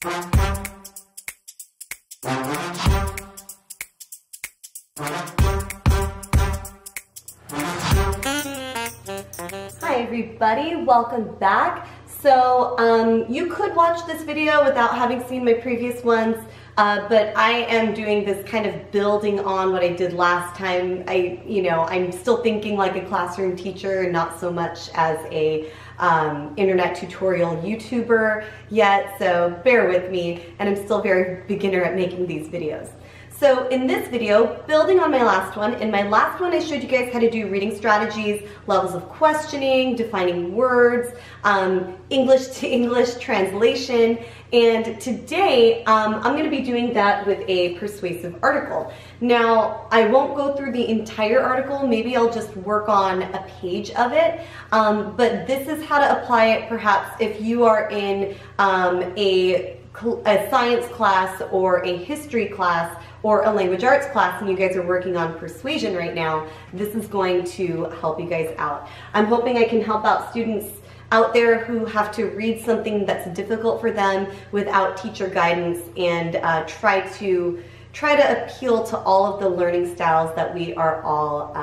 Hi everybody, welcome back. So you could watch this video without having seen my previous ones, but I am doing this kind of building on what I did last time. I'm still thinking like a classroom teacher, not so much as a internet tutorial YouTuber yet, so bear with me, and I'm still very beginner at making these videos. So in this video, building on my last one, in my last one I showed you guys how to do reading strategies, levels of questioning, defining words, English to English translation, and today I'm going to be doing that with a persuasive article. Now, I won't go through the entire article, maybe I'll just work on a page of it, but this is how to apply it perhaps if you are in a science class or a history class or a language arts class and you guys are working on persuasion right now. This is going to help you guys out. I'm hoping I can help out students out there who have to read something that's difficult for them without teacher guidance and try to appeal to all of the learning styles that we all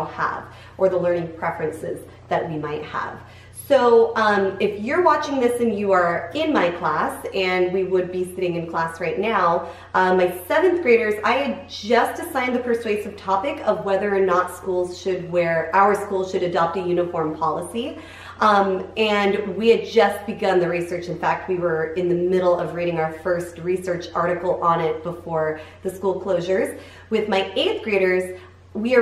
have, or the learning preferences that we might have. So if you're watching this and you are in my class, and we would be sitting in class right now, my 7th graders, I had just assigned the persuasive topic of whether or not our school should adopt a uniform policy. And we had just begun the research. In fact, we were in the middle of reading our first research article on it before the school closures. With my 8th graders, we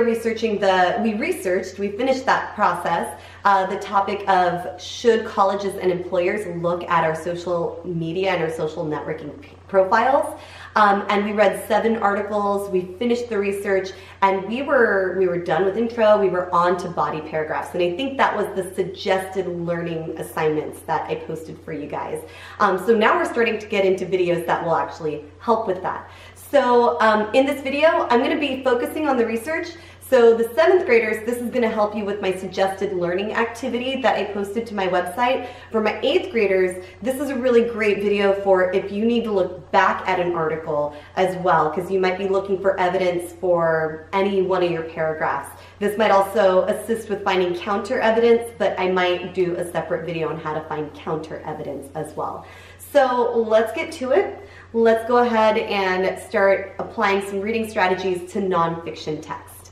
finished that process, the topic of should colleges and employers look at our social media and our social networking profiles. And we read 7 articles, we finished the research, and we were done with intro, we were on to body paragraphs. And I think that was the suggested learning assignments that I posted for you guys. So now we're starting to get into videos that will actually help with that. So in this video, I'm going to be focusing on the research. So the 7th graders, this is going to help you with my suggested learning activity that I posted to my website. For my 8th graders, this is a really great video for if you need to look back at an article as well, because you might be looking for evidence for any one of your paragraphs. This might also assist with finding counter evidence, but I might do a separate video on how to find counter evidence as well. So let's get to it. Let's go ahead and start applying some reading strategies to nonfiction text.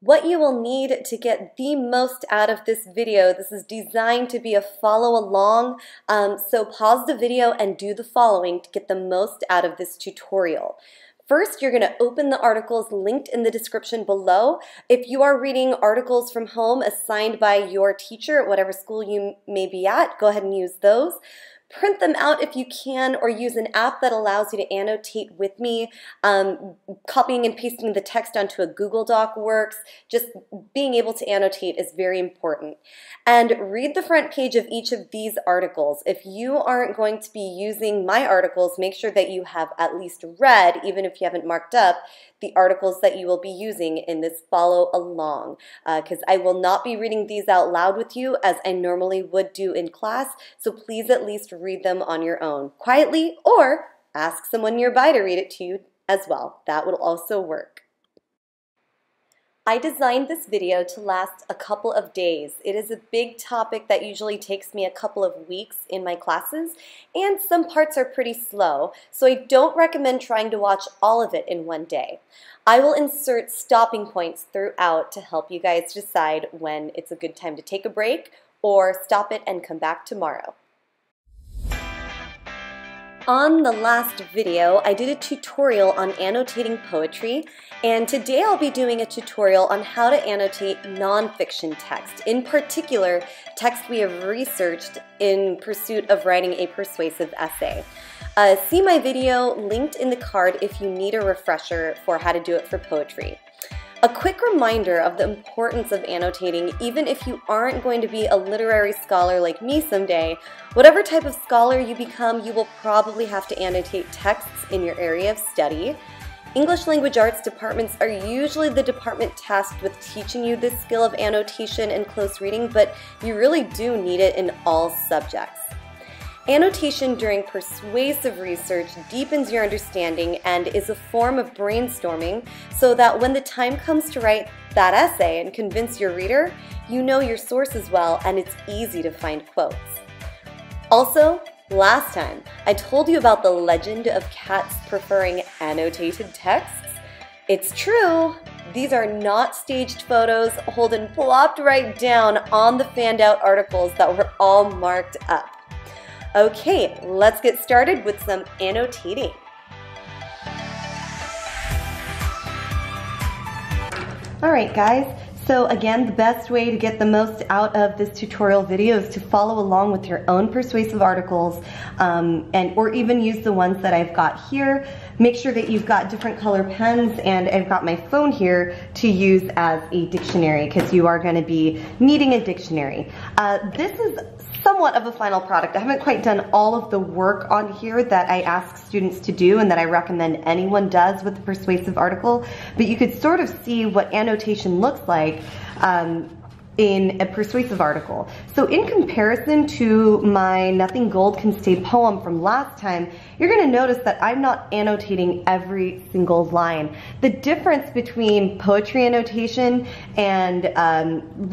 What you will need to get the most out of this video, this is designed to be a follow along, so pause the video and do the following to get the most out of this tutorial. First, you're going to open the articles linked in the description below. If you are reading articles from home assigned by your teacher at whatever school you may be at, go ahead and use those. Print them out if you can, or use an app that allows you to annotate with me. Copying and pasting the text onto a Google Doc works. Just being able to annotate is very important. And read the front page of each of these articles. If you aren't going to be using my articles, make sure that you have at least read, even if you haven't marked up, the articles that you will be using in this follow along, because I will not be reading these out loud with you as I normally would do in class, so please at least read them on your own, quietly, or ask someone nearby to read it to you as well. That will also work. I designed this video to last a couple of days. It is a big topic that usually takes me a couple of weeks in my classes, and some parts are pretty slow, so I don't recommend trying to watch all of it in one day. I will insert stopping points throughout to help you guys decide when it's a good time to take a break or stop it and come back tomorrow. On the last video, I did a tutorial on annotating poetry, and today I'll be doing a tutorial on how to annotate nonfiction text, in particular, text we have researched in pursuit of writing a persuasive essay. See my video linked in the card if you need a refresher for how to do it for poetry. A quick reminder of the importance of annotating, even if you aren't going to be a literary scholar like me someday. Whatever type of scholar you become, you will probably have to annotate texts in your area of study. English language arts departments are usually the department tasked with teaching you this skill of annotation and close reading, but you really do need it in all subjects. Annotation during persuasive research deepens your understanding and is a form of brainstorming so that when the time comes to write that essay and convince your reader, you know your sources well and it's easy to find quotes. Also, last time, I told you about the legend of cats preferring annotated texts. It's true. These are not staged photos. Holden plopped right down on the fanned out articles that were all marked up. Okay, let's get started with some annotating. All right, guys. So again, the best way to get the most out of this tutorial video is to follow along with your own persuasive articles or even use the ones that I've got here. Make sure that you've got different color pens, and I've got my phone here to use as a dictionary because you are going to be needing a dictionary. This is somewhat of a final product. I haven't quite done all of the work on here that I ask students to do and that I recommend anyone does with a persuasive article, but you could sort of see what annotation looks like in a persuasive article. So in comparison to my Nothing Gold Can Stay poem from last time, you're going to notice that I'm not annotating every single line. The difference between poetry annotation and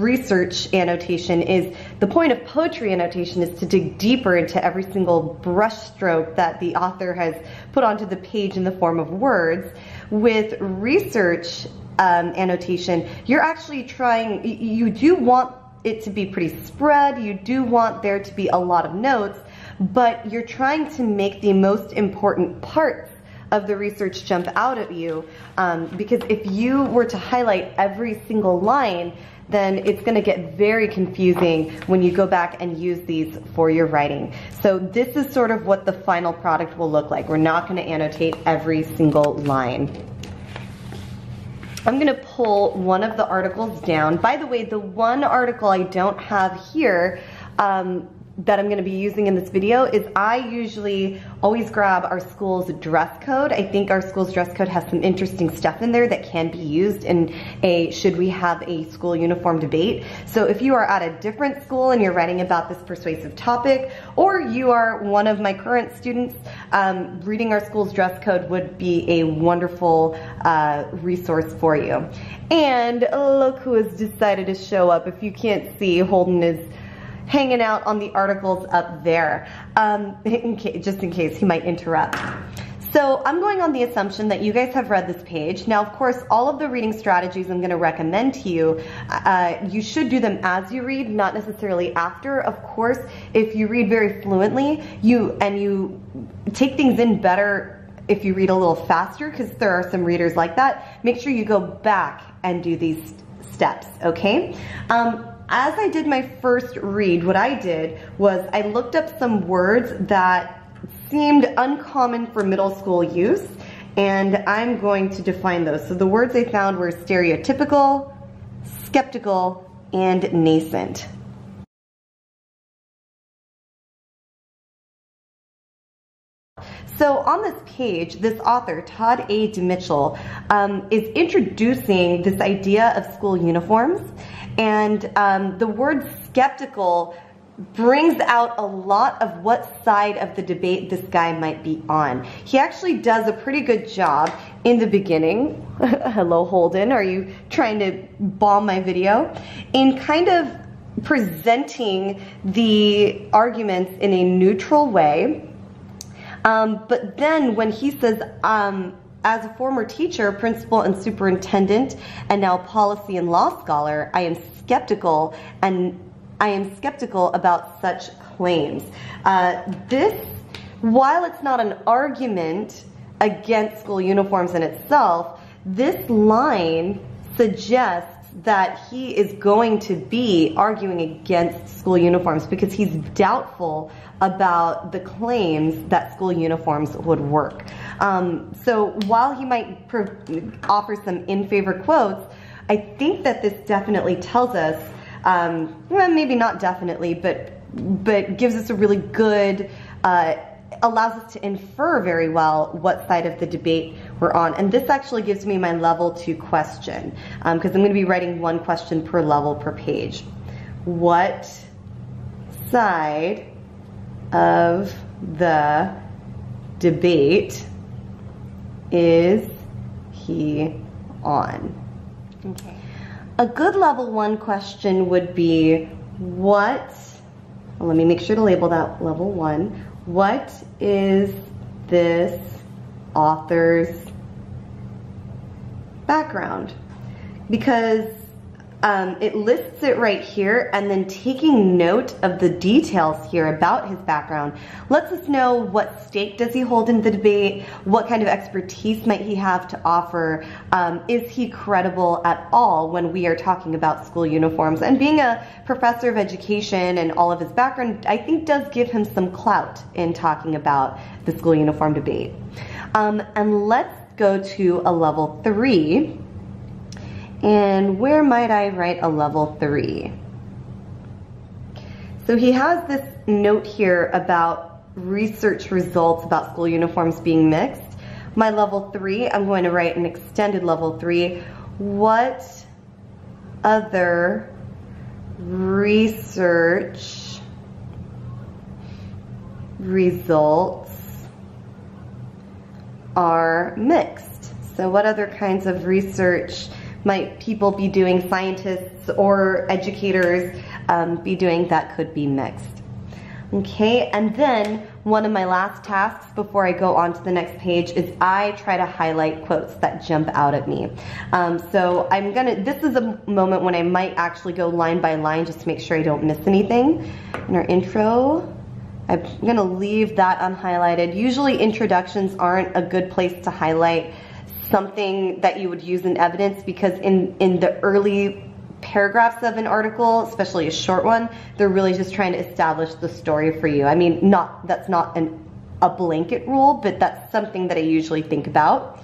research annotation is the point of poetry annotation is to dig deeper into every single brushstroke that the author has put onto the page in the form of words. With research annotation, you're actually trying, you do want it to be pretty spread, you do want there to be a lot of notes, but you're trying to make the most important parts of the research jump out at you, because if you were to highlight every single line, then it's going to get very confusing when you go back and use these for your writing. So this is sort of what the final product will look like. We're not going to annotate every single line. I'm going to pull one of the articles down. By the way, the one article I don't have here that I'm going to be using in this video is I usually always grab our school's dress code. I think our school's dress code has some interesting stuff in there that can be used in a should we have a school uniform debate. So if you are at a different school and you're writing about this persuasive topic, or you are one of my current students, reading our school's dress code would be a wonderful resource for you. And look who has decided to show up. If you can't see, Holden is hanging out on the articles up there, just in case he might interrupt. So I'm going on the assumption that you guys have read this page. Now, of course, all of the reading strategies I'm going to recommend to you, you should do them as you read, not necessarily after. Of course, if you read very fluently, you take things in better if you read a little faster, because there are some readers like that. Make sure you go back and do these steps, okay? As I did my first read, what I did was I looked up some words that seemed uncommon for middle school use, and I'm going to define those. So the words I found were stereotypical, skeptical, and nascent. So on this page, this author, Todd A. DeMitchell, is introducing this idea of school uniforms, and the word skeptical brings out a lot of what side of the debate this guy might be on. He actually does a pretty good job in the beginning. Hello, Holden, are you trying to bomb my video? In kind of presenting the arguments in a neutral way. But then when he says, as a former teacher, principal, and superintendent, and now policy and law scholar, I am skeptical about such claims. While it's not an argument against school uniforms in itself, this line suggests that he is going to be arguing against school uniforms because he's doubtful about the claims that school uniforms would work. So while he might offer some in-favor quotes, I think that this definitely tells us, well, maybe not definitely, but gives us a really good, allows us to infer very well what side of the debate we're on. And this actually gives me my level 2 question, because I'm going to be writing one question per level per page. What side of the debate is he on? Okay. A good level 1 question would be well, let me make sure to label that level 1. What is this author's background? Because it lists it right here, and then taking note of the details here about his background lets us know what stake does he hold in the debate, what kind of expertise might he have to offer, is he credible at all when we are talking about school uniforms. And being a professor of education and all of his background, I think does give him some clout in talking about the school uniform debate. And let's go to a level 3. And where might I write a level 3? So he has this note here about research results about school uniforms being mixed. My level 3, I'm going to write an extended level 3. What other research results are mixed? So what other kinds of research might people be doing, scientists or educators be doing that could be mixed? Okay, and then one of my last tasks before I go on to the next page is I try to highlight quotes that jump out at me. So this is a moment when I might actually go line by line just to make sure I don't miss anything. In our intro, I'm gonna leave that unhighlighted. Usually introductions aren't a good place to highlight something that you would use in evidence, because in the early paragraphs of an article, especially a short one, they're really just trying to establish the story for you. I mean, that's not a blanket rule, but that's something that I usually think about.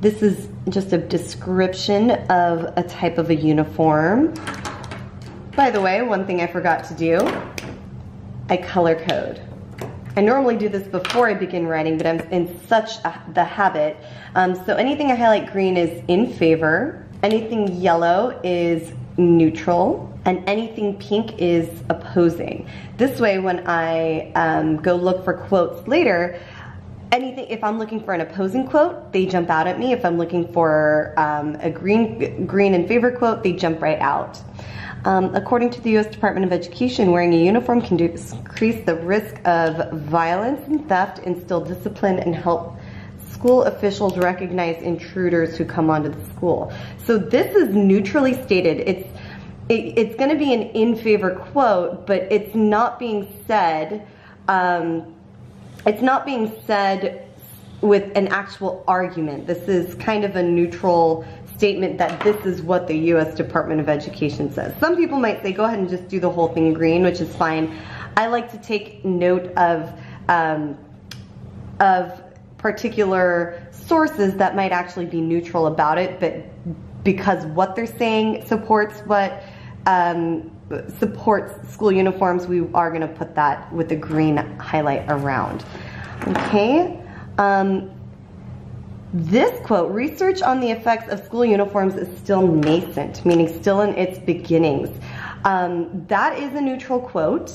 This is just a description of a type of a uniform. By the way, one thing I forgot to do, I color code. I normally do this before I begin writing, but I'm in the habit. So anything I highlight green is in favor, anything yellow is neutral, and anything pink is opposing. This way, when I go look for quotes later, if I'm looking for an opposing quote, they jump out at me. If I'm looking for a green in favor quote, they jump right out. According to the U.S. Department of Education, wearing a uniform can decrease the risk of violence and theft, instill discipline, and help school officials recognize intruders who come onto the school. So this is neutrally stated. It's going to be an in favor quote, but it's not being said. It's not being said with an actual argument. This is kind of a neutral statement that this is what the U.S. Department of Education says. Some people might say, go ahead and just do the whole thing green, which is fine. I like to take note of particular sources that might actually be neutral about it, but because what they're saying supports supports school uniforms, we are going to put that with the green highlight around. Okay. This quote, research on the effects of school uniforms is still nascent, meaning still in its beginnings. That is a neutral quote,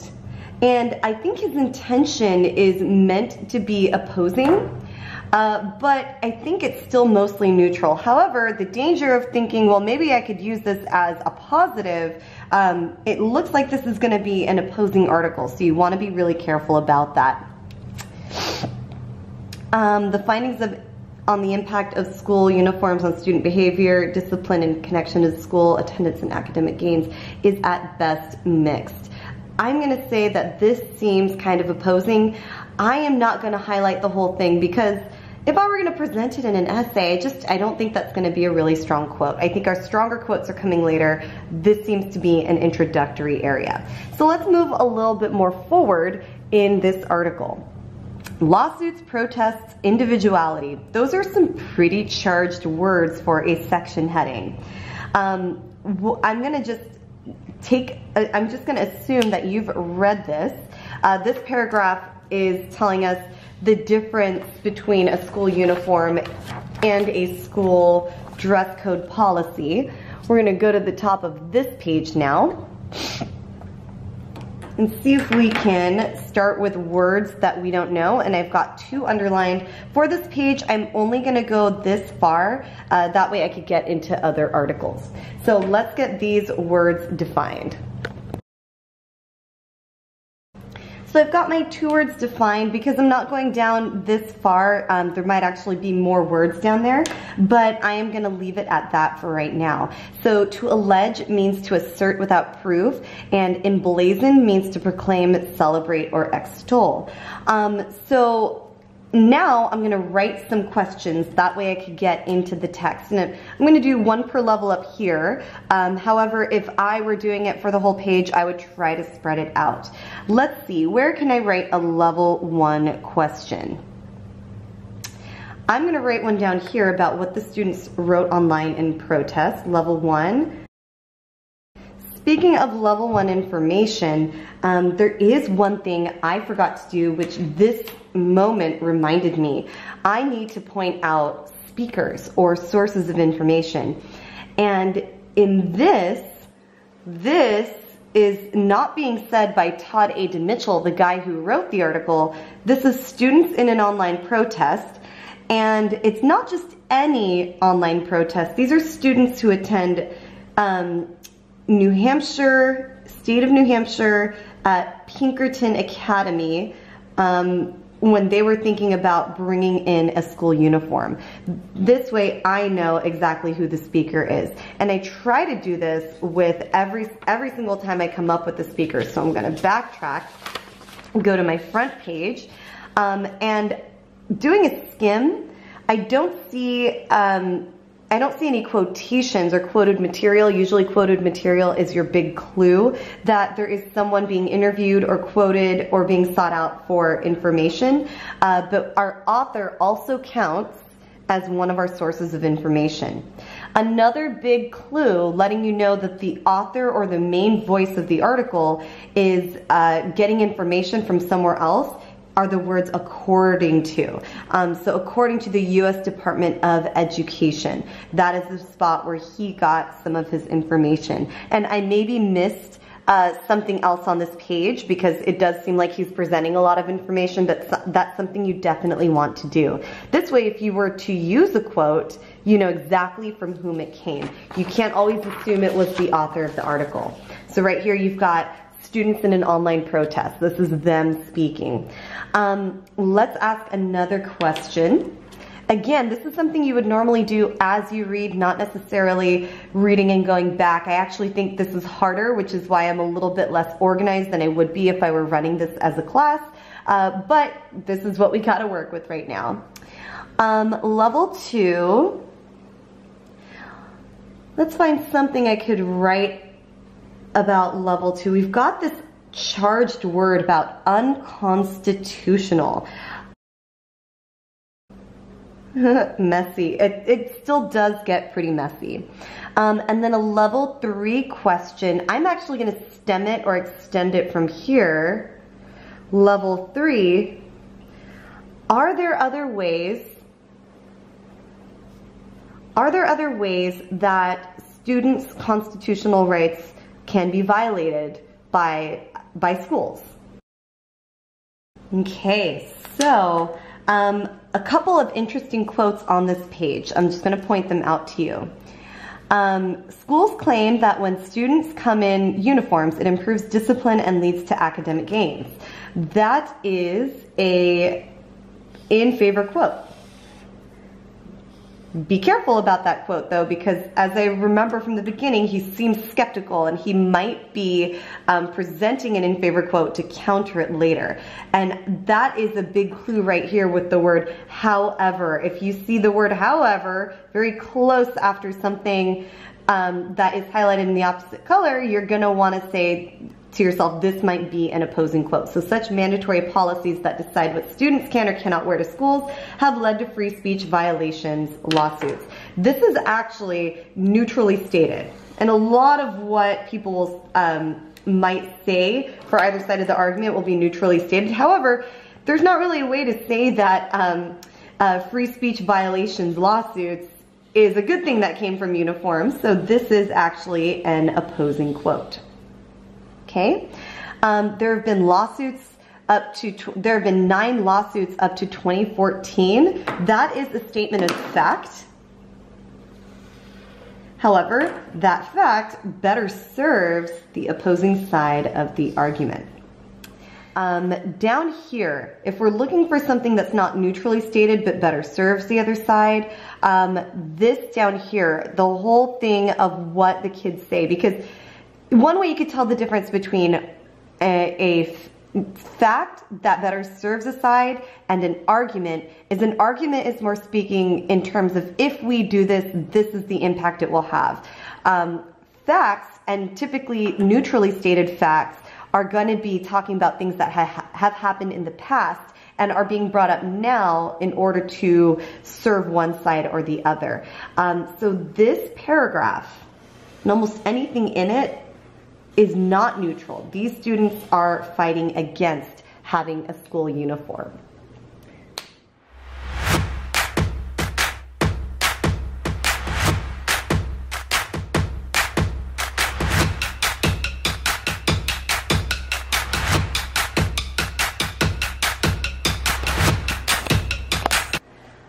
and I think his intention is meant to be opposing, but I think it's still mostly neutral. However, the danger of thinking, well, maybe I could use this as a positive, it looks like this is going to be an opposing article, so you want to be really careful about that. The findings on the impact of school uniforms on student behavior, discipline, and connection to school attendance and academic gains is at best mixed. I'm going to say that this seems kind of opposing. I am not going to highlight the whole thing because if I were going to present it in an essay, I don't think that's going to be a really strong quote. I think our stronger quotes are coming later. This seems to be an introductory area. So let's move a little bit more forward in this article. Lawsuits, protests, individuality. Those are some pretty charged words for a section heading. I'm just going to assume that you've read this. This paragraph is telling us the difference between a school uniform and a school dress code policy. We're going to go to the top of this page now. and see if we can start with words that we don't know. And I've got 2 underlined. For this page, I'm only gonna go this far. That way I could get into other articles. So let's get these words defined. So I've got my 2 words defined. Because I'm not going down this far, there might actually be more words down there, but I am gonna leave it at that for right now. So to allege means to assert without proof, and emblazon means to proclaim, celebrate, or extol. So now I'm gonna write some questions, that way I could get into the text. And I'm gonna do 1 per level up here. However, if I were doing it for the whole page, I would try to spread it out. Let's see, where can I write a level 1 question? I'm gonna write one down here about what the students wrote online in protest, level 1. Speaking of level 1 information, there is one thing I forgot to do, which this moment reminded me. I need to point out speakers or sources of information. And in this is not being said by Todd A. DeMitchell, the guy who wrote the article. This is students in an online protest. And it's not just any online protest. These are students who attend New Hampshire, state of New Hampshire, Pinkerton Academy, when they were thinking about bringing in a school uniform. This way I know exactly who the speaker is. And I try to do this with every single time I come up with the speaker. So I'm gonna backtrack, go to my front page, and doing a skim, I don't see any quotations or quoted material. Usually quoted material is your big clue that there is someone being interviewed or quoted or being sought out for information. But our author also counts as one of our sources of information. Another big clue letting you know that the author or the main voice of the article is getting information from somewhere else are the words according to. So according to the U.S. Department of Education, that is the spot where he got some of his information. And I maybe missed something else on this page because it does seem like he's presenting a lot of information, but that's something you definitely want to do. This way, if you were to use a quote, you know exactly from whom it came. You can't always assume it was the author of the article. So right here you've got students in an online protest. This is them speaking. Let's ask another question. Again, this is something you would normally do as you read, not necessarily reading and going back. I actually think this is harder, which is why I'm a little bit less organized than I would be if I were running this as a class. But this is what we gotta work with right now. Level 2. Let's find something I could write about level 2. We've got this charged word about unconstitutional. Messy. It still does get pretty messy. And then a level 3 question. I'm actually going to stem it or extend it from here. Level 3. Are there other ways that students' constitutional rights can be violated by schools? Okay, so a couple of interesting quotes on this page. I'm just going to point them out to you. Schools claim that when students come in uniforms, it improves discipline and leads to academic gains. That is a in favor quote. Be careful about that quote though, because as I remember from the beginning, he seems skeptical and he might be presenting an in favor quote to counter it later. And that is a big clue right here with the word however. If you see the word however very close after something that is highlighted in the opposite color, you're gonna wanna say to yourself, this might be an opposing quote. So such mandatory policies that decide what students can or cannot wear to schools have led to free speech violations, lawsuits. This is actually neutrally stated. And a lot of what people might say for either side of the argument will be neutrally stated. However, there's not really a way to say that free speech violations, lawsuits, is a good thing that came from uniforms. So this is actually an opposing quote. Okay, There have been lawsuits there have been 9 lawsuits up to 2014. That is a statement of fact. However, that fact better serves the opposing side of the argument. Down here, if we're looking for something that's not neutrally stated but better serves the other side, this down here, the whole thing of what the kids say, because one way you could tell the difference between a fact that better serves a side and an argument is more speaking in terms of if we do this, this is the impact it will have. Facts, and typically neutrally stated facts, are going to be talking about things that have happened in the past and are being brought up now in order to serve one side or the other. So this paragraph, and almost anything in it, is not neutral. These students are fighting against having a school uniform.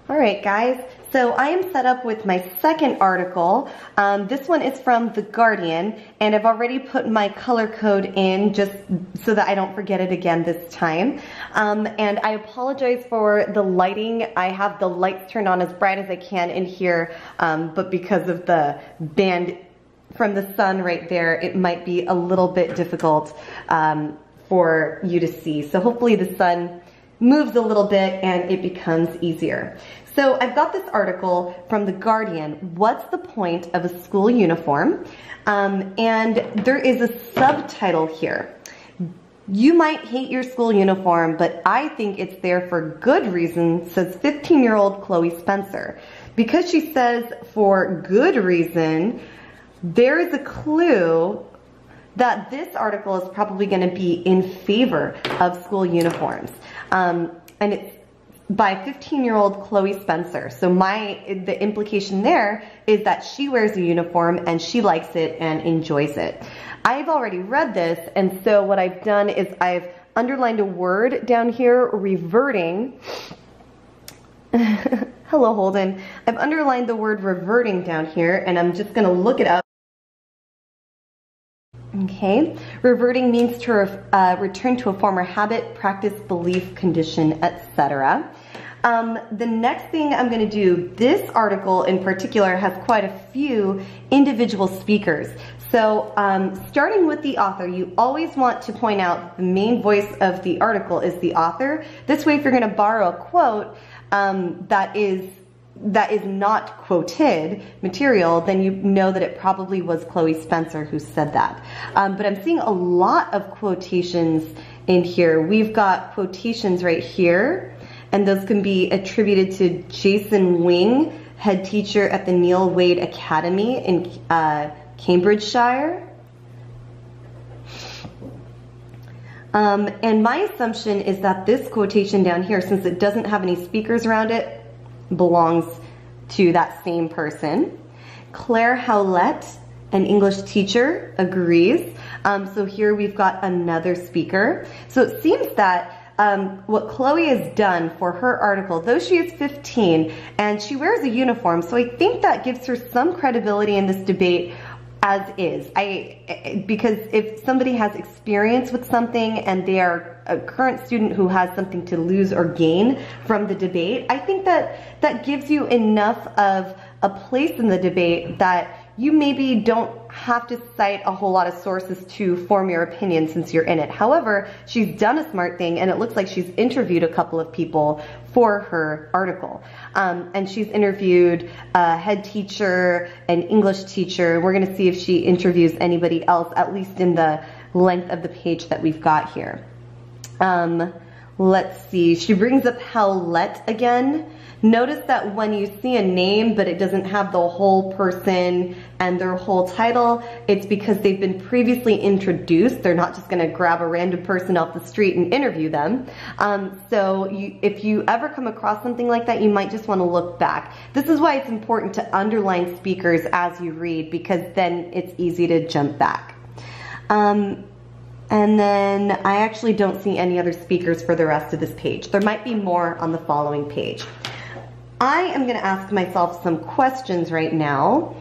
All right, guys, so I am set up with my second article. This one is from The Guardian, and I've already put my color code in just so that I don't forget it again this time. And I apologize for the lighting. I have the lights turned on as bright as I can in here, but because of the band from the sun right there, it might be a little bit difficult for you to see. So hopefully the sun moves a little bit and it becomes easier. So I've got this article from The Guardian, what's the point of a school uniform? And there is a subtitle here. You might hate your school uniform, but I think it's there for good reason, says 15-year-old Chloe Spencer. Because she says for good reason, there is a clue that this article is probably going to be in favor of school uniforms. And it's by 15-year-old Chloe Spencer. So the implication there is that she wears a uniform and she likes it and enjoys it. I've already read this, and so what I've done is I've underlined a word down here, reverting. Hello, Holden. I've underlined the word reverting down here, and I'm just going to look it up. Okay, reverting means to return to a former habit, practice, belief, condition, etc. The next thing I'm going to do, this article in particular has quite a few individual speakers. So starting with the author, you always want to point out the main voice of the article is the author. This way, if you're going to borrow a quote that is not quoted material, then you know that it probably was Chloe Spencer who said that. But I'm seeing a lot of quotations in here. We've got quotations right here, and those can be attributed to Jason Wing, head teacher at the Neil Wade Academy in Cambridgeshire. And my assumption is that this quotation down here, since it doesn't have any speakers around it, belongs to that same person. Claire Howlett, an English teacher, agrees. So here we've got another speaker. So it seems that what Chloe has done for her article, though she is 15 and she wears a uniform, so I think that gives her some credibility in this debate as is. Because if somebody has experience with something and they are a current student who has something to lose or gain from the debate, I think that that gives you enough of a place in the debate that you maybe don't have to cite a whole lot of sources to form your opinion since you're in it. However, she's done a smart thing, and it looks like she's interviewed a couple of people for her article. And she's interviewed a head teacher, an English teacher. We're going to see if she interviews anybody else, at least in the length of the page that we've got here. Let's see. She brings up Howlett again. Notice that when you see a name but it doesn't have the whole person and their whole title, it's because they've been previously introduced. They're not just going to grab a random person off the street and interview them. So if you ever come across something like that, you might just want to look back. This is why it's important to underline speakers as you read, because then it's easy to jump back. And And then I actually don't see any other speakers for the rest of this page. There might be more on the following page. I am gonna ask myself some questions right now.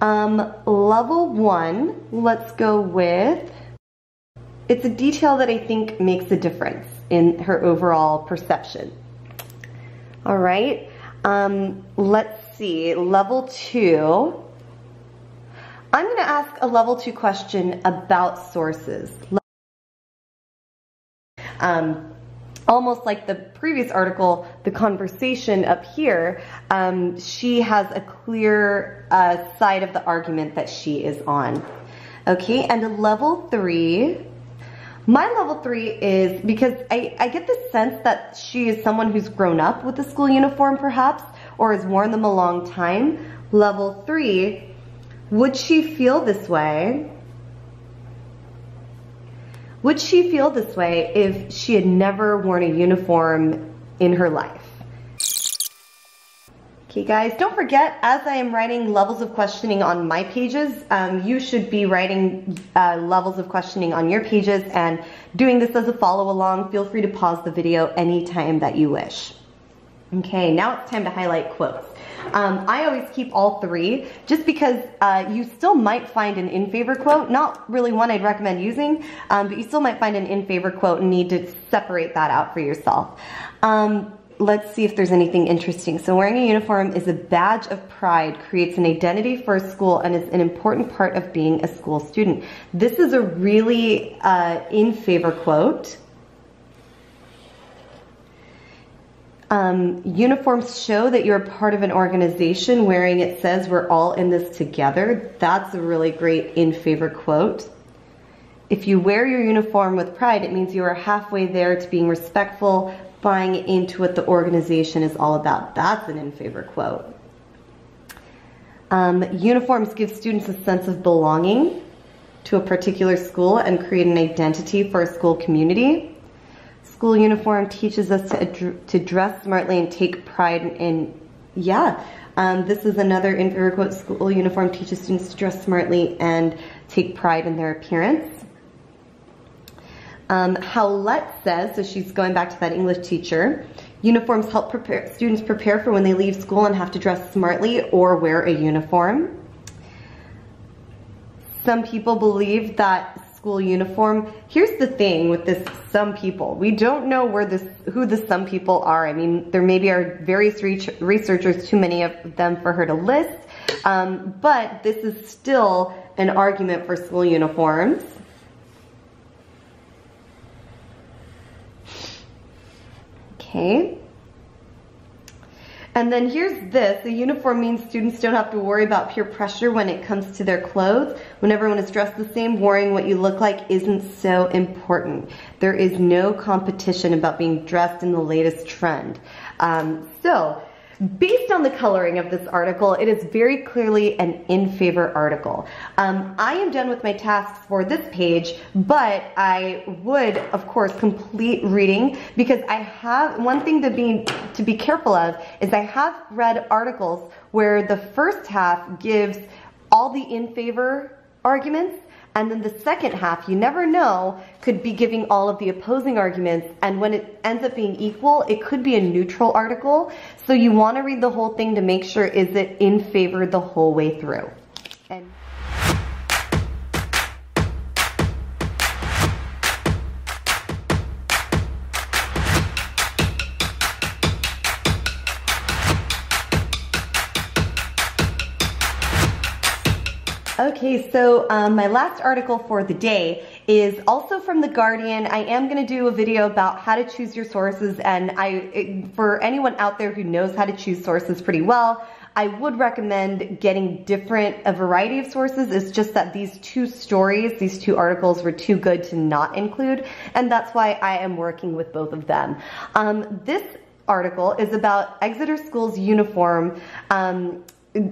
Level 1, let's go with, it's a detail that I think makes a difference in her overall perception. All right, let's see, level 2. I'm gonna ask a level 2 question about sources. Almost like the previous article, the conversation up here, she has a clear side of the argument that she is on. Okay, and a level 3, my level 3 is, because I get the sense that she is someone who's grown up with the school uniform perhaps, or has worn them a long time. Level 3, would she feel this way? Would she feel this way if she had never worn a uniform in her life? Okay guys, don't forget, as I am writing levels of questioning on my pages, you should be writing levels of questioning on your pages and doing this as a follow along. Feel free to pause the video anytime that you wish. Okay, now it's time to highlight quotes. I always keep all 3 just because you still might find an in favor quote, not really one I'd recommend using, but you still might find an in favor quote and need to separate that out for yourself. Let's see if there's anything interesting. So wearing a uniform is a badge of pride, creates an identity for a school, and is an important part of being a school student. This is a really in favor quote. Uniforms show that you're part of an organization. Wearing it says we're all in this together. That's a really great in favor quote. If you wear your uniform with pride, it means you are halfway there to being respectful, buying into what the organization is all about. That's an in favor quote. Uniforms give students a sense of belonging to a particular school and create an identity for a school community. School uniform teaches us to dress smartly and take pride in, this is another in favor quote. School uniform teaches students to dress smartly and take pride in their appearance. Howlett says, so she's going back to that English teacher, uniforms help students prepare for when they leave school and have to dress smartly or wear a uniform. Some people believe that school uniform, here's the thing with this some people, we don't know who the some people are. I mean, there maybe are various researchers, too many of them for her to list, but this is still an argument for school uniforms. Okay. And then here's this, a uniform means students don't have to worry about peer pressure when it comes to their clothes. When everyone is dressed the same, worrying what you look like isn't so important. There is no competition about being dressed in the latest trend. So, based on the coloring of this article, it is very clearly an in favor article. I am done with my tasks for this page, but I would, of course, complete reading because I have, one thing to be careful of is I have read articles where the first half gives all the in favor arguments, and then the second half, you never know, could be giving all of the opposing arguments, and when it ends up being equal, it could be a neutral article. So you want to read the whole thing to make sure, is it in favor the whole way through? And okay, so my last article for the day is also from The Guardian. I am going to do a video about how to choose your sources, and for anyone out there who knows how to choose sources pretty well, I would recommend getting a variety of sources. It's just that these two articles were too good to not include, and that's why I am working with both of them. This article is about Exeter School's uniform.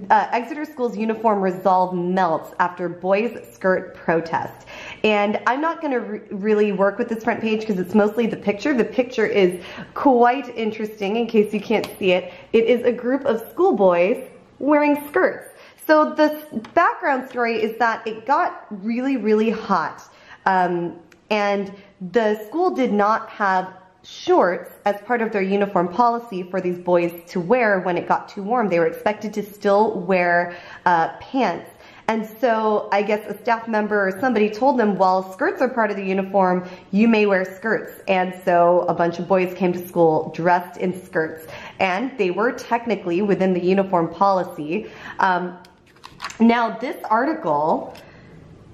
Exeter School's uniform resolve melts after boys' skirt protest. And I'm not going to really work with this front page because it's mostly the picture. The picture is quite interesting in case you can't see it. It is a group of schoolboys wearing skirts. So the background story is that it got really, really hot and the school did not have shorts as part of their uniform policy for these boys to wear when it got too warm. They were expected to still wear pants. And so I guess a staff member or somebody told them, well, skirts are part of the uniform, you may wear skirts. And so a bunch of boys came to school dressed in skirts, and they were technically within the uniform policy. Now this article,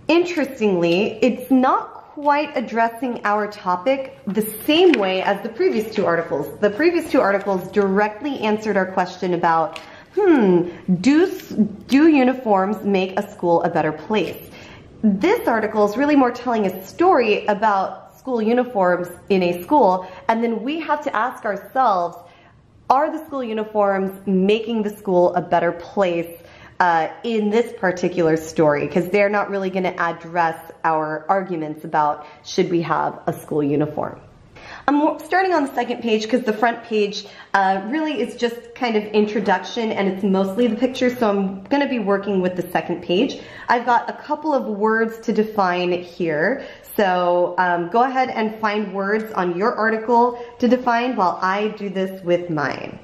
interestingly, it's not quite addressing our topic the same way as the previous two articles. The previous two articles directly answered our question about, do uniforms make a school a better place? This article is really more telling a story about school uniforms in a school, and then we have to ask ourselves, are the school uniforms making the school a better place in this particular story? Because they're not really going to address our arguments about should we have a school uniform. I'm starting on the second page because the front page really is just kind of introduction, and it's mostly the picture, so I'm going to be working with the second page. I've got a couple of words to define here, so go ahead and find words on your article to define while I do this with mine.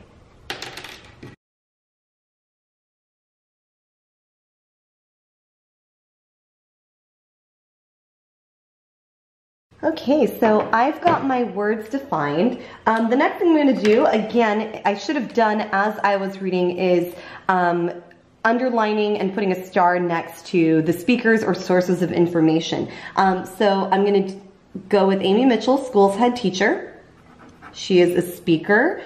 Okay, so I've got my words defined. The next thing I'm going to do, again, I should have done as I was reading, is underlining and putting a star next to the speakers or sources of information. So I'm going to go with Amy Mitchell, school's head teacher. She is a speaker.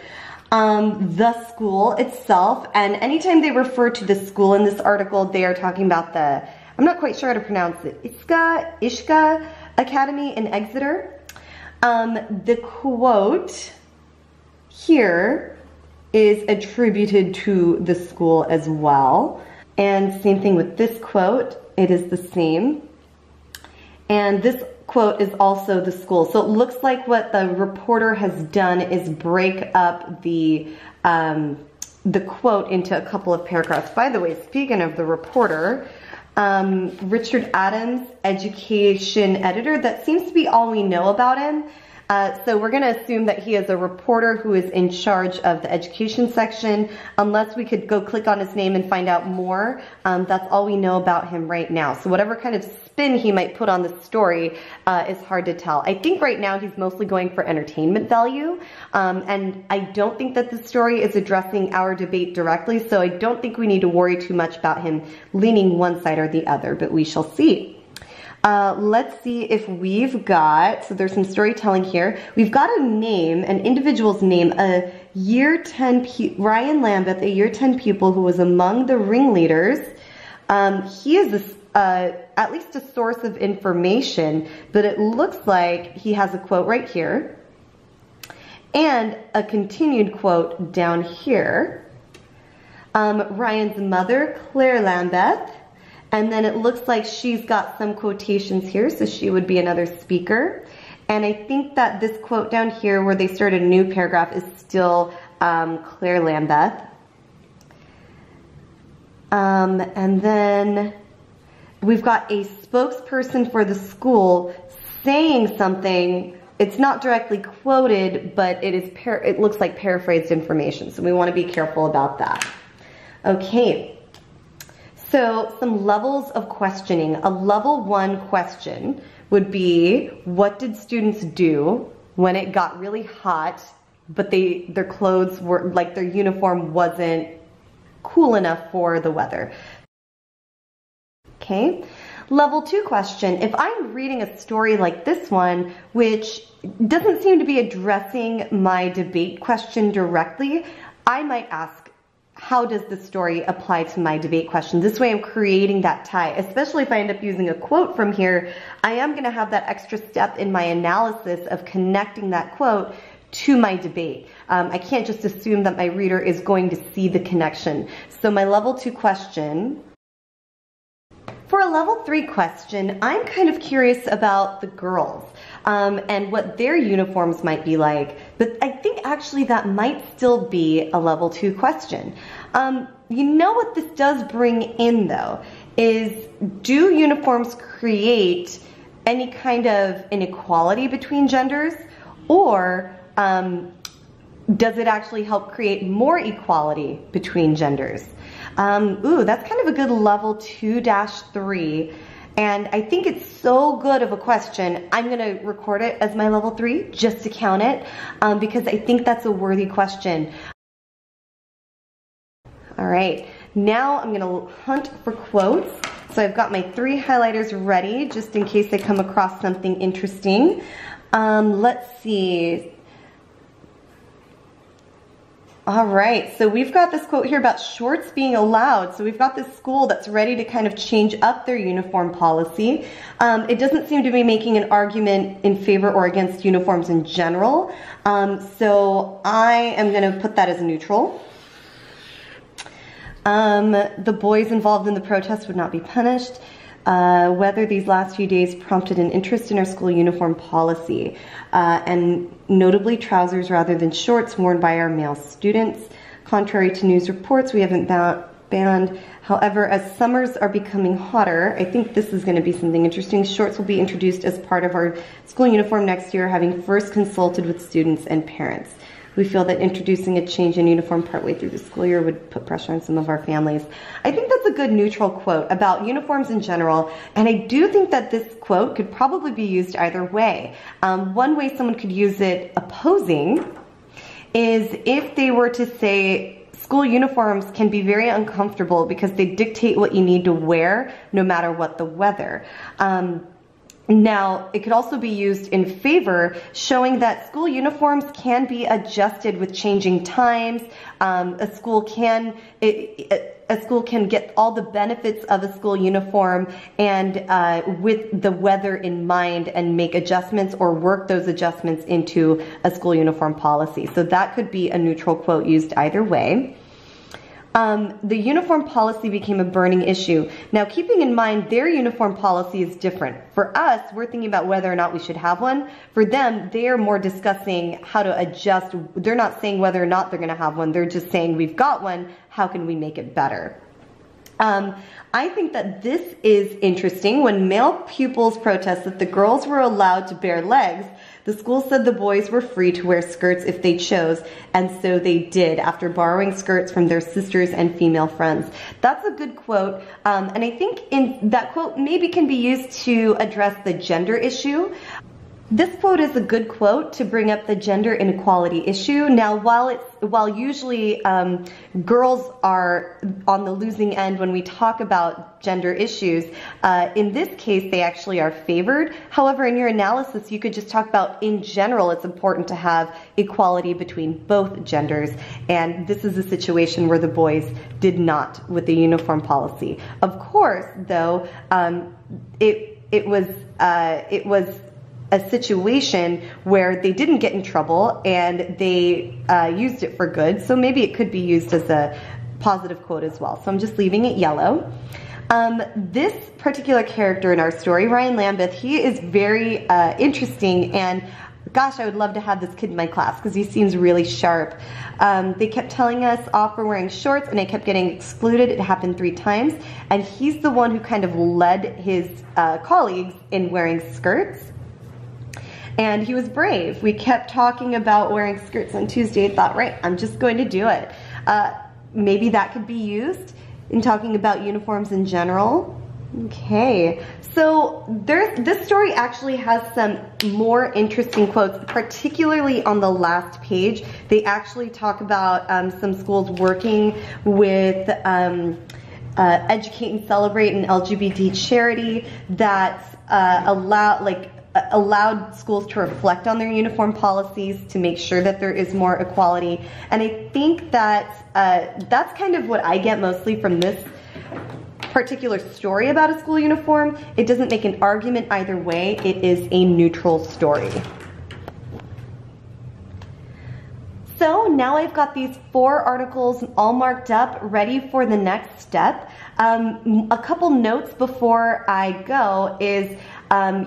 The school itself, and anytime they refer to the school in this article, they are talking about the, I'm not quite sure how to pronounce it, Ishka Academy in Exeter. The quote here is attributed to the school as well. And same thing with this quote, it is the same. And this quote is also the school. So it looks like what the reporter has done is break up the quote into a couple of paragraphs. By the way, speaking of the reporter, Richard Adams, education editor. That seems to be all we know about him. So we're going to assume that he is a reporter who is in charge of the education section, unless we could go click on his name and find out more. That's all we know about him right now. So whatever kind of spin he might put on the story is hard to tell. I think right now he's mostly going for entertainment value, and I don't think that the story is addressing our debate directly, so I don't think we need to worry too much about him leaning one side or the other, but we shall see. Let's see if we've got, so there's some storytelling here. We've got a name, an individual's name, a year 10, Ryan Lambeth, a year 10 pupil who was among the ringleaders. He is at least a source of information, but it looks like he has a quote right here and a continued quote down here. Ryan's mother, Claire Lambeth. And then it looks like she's got some quotations here, so she would be another speaker. And I think that this quote down here where they started a new paragraph is still Claire Lambeth. And then we've got a spokesperson for the school saying something. It's not directly quoted, but it looks like paraphrased information, so we want to be careful about that. Okay. So some levels of questioning. A level 1 question would be, what did students do when it got really hot, but their clothes were, like their uniform wasn't cool enough for the weather? Okay. Level 2 question. If I'm reading a story like this one, which doesn't seem to be addressing my debate question directly, I might ask, how does the story apply to my debate question? This way I'm creating that tie, especially if I end up using a quote from here. I am going to have that extra step in my analysis of connecting that quote to my debate. I can't just assume that my reader is going to see the connection. So my level 2 question. For a level 3 question, I'm kind of curious about the girls and what their uniforms might be like, but I think actually that might still be a level 2 question. You know what this does bring in though, is do uniforms create any kind of inequality between genders, or does it actually help create more equality between genders? Ooh, that's kind of a good level 2-3. And I think it's so good of a question, I'm gonna record it as my level 3 just to count it, because I think that's a worthy question. All right, now I'm gonna hunt for quotes. So I've got my 3 highlighters ready just in case I come across something interesting. Let's see. All right, so we've got this quote here about shorts being allowed. So we've got this school that's ready to kind of change up their uniform policy. It doesn't seem to be making an argument in favor or against uniforms in general. So I am gonna put that as neutral. The boys involved in the protest would not be punished. Whether these last few days prompted an interest in our school uniform policy, and notably trousers rather than shorts worn by our male students. Contrary to news reports, we haven't banned. However, as summers are becoming hotter, I think this is going to be something interesting. Shorts will be introduced as part of our school uniform next year, having first consulted with students and parents. We feel that introducing a change in uniform partway through the school year would put pressure on some of our families. I think that's a good neutral quote about uniforms in general, and I do think that this quote could probably be used either way. One way someone could use it opposing is if they were to say, school uniforms can be very uncomfortable because they dictate what you need to wear no matter what the weather. Now, it could also be used in favor, showing that school uniforms can be adjusted with changing times. A school can get all the benefits of a school uniform and with the weather in mind and make adjustments or work those adjustments into a school uniform policy. So that could be a neutral quote used either way. The uniform policy became a burning issue. Now, keeping in mind their uniform policy is different. For us, we're thinking about whether or not we should have one. For them, they are more discussing how to adjust. They're not saying whether or not they're going to have one. They're just saying, we've got one. How can we make it better? I think that this is interesting. When male pupils protested that the girls were allowed to bare legs, the school said the boys were free to wear skirts if they chose, and so they did after borrowing skirts from their sisters and female friends. That's a good quote, and I think in that quote maybe can be used to address the gender issue. This quote is a good quote to bring up the gender inequality issue. Now, while usually girls are on the losing end when we talk about gender issues, in this case they actually are favored. However, in your analysis you could just talk about in general it's important to have equality between both genders, and this is a situation where the boys did not with the uniform policy. Of course, though, it was a situation where they didn't get in trouble and they used it for good, so maybe it could be used as a positive quote as well. So I'm just leaving it yellow. This particular character in our story, Ryan Lambeth, he is very interesting, and gosh, I would love to have this kid in my class because he seems really sharp. They kept telling us off for wearing shorts and I kept getting excluded. It happened 3 times, and he's the one who kind of led his colleagues in wearing skirts. And he was brave. We kept talking about wearing skirts on Tuesday. I thought, right, I'm just going to do it. Maybe that could be used in talking about uniforms in general. Okay, so this story actually has some more interesting quotes, particularly on the last page. They actually talk about some schools working with Educate and Celebrate, an LGBT charity that allowed schools to reflect on their uniform policies to make sure that there is more equality. And I think that that's kind of what I get mostly from this particular story about a school uniform. It doesn't make an argument either way. It is a neutral story. So now I've got these 4 articles all marked up, ready for the next step. A couple notes before I go is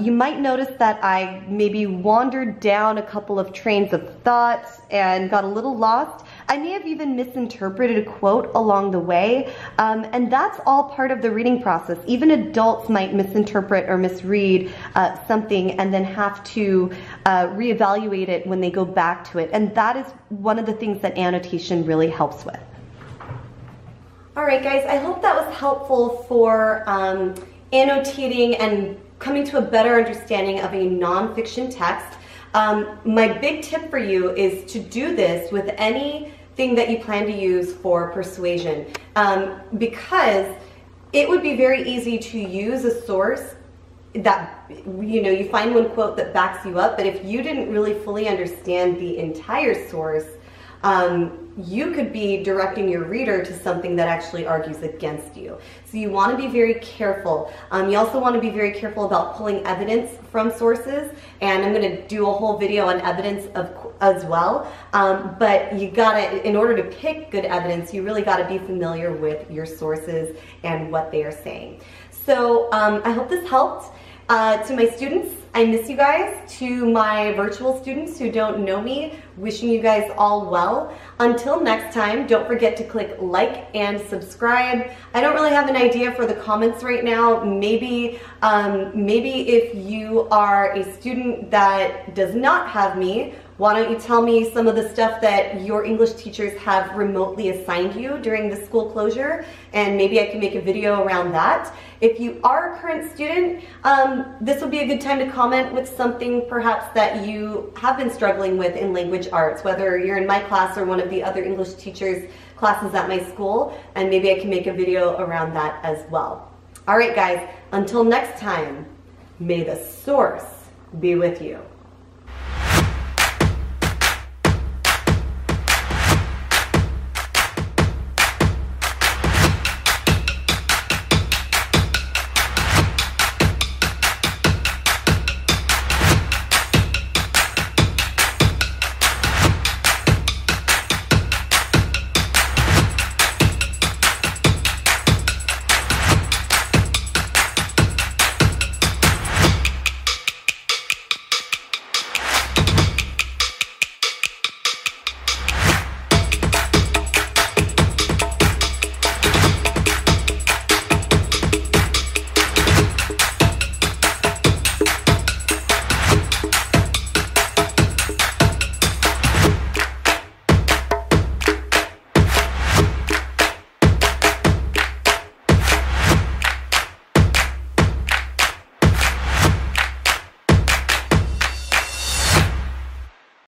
You might notice that I maybe wandered down a couple of trains of thought and got a little lost. I may have even misinterpreted a quote along the way, and that's all part of the reading process. Even adults might misinterpret or misread something and then have to reevaluate it when they go back to it, and that is one of the things that annotation really helps with. Alright guys, I hope that was helpful for annotating and coming to a better understanding of a nonfiction text. My big tip for you is to do this with anything that you plan to use for persuasion, because it would be very easy to use a source that, you find one quote that backs you up, but if you didn't really fully understand the entire source, you could be directing your reader to something that actually argues against you. So you want to be very careful. You also want to be very careful about pulling evidence from sources, and I'm going to do a whole video on evidence as well. But you gotta, in order to pick good evidence, you really got to be familiar with your sources and what they are saying. So I hope this helped. To my students, I miss you guys. To my virtual students who don't know me, wishing you guys all well. Until next time, don't forget to click like and subscribe. I don't really have an idea for the comments right now. Maybe if you are a student that does not have me, why don't you tell me some of the stuff that your English teachers have remotely assigned you during the school closure, and maybe I can make a video around that. If you are a current student, this would be a good time to comment with something perhaps that you have been struggling with in language arts, whether you're in my class or one of the other English teachers' classes at my school, and maybe I can make a video around that as well. All right, guys, until next time, may the source be with you.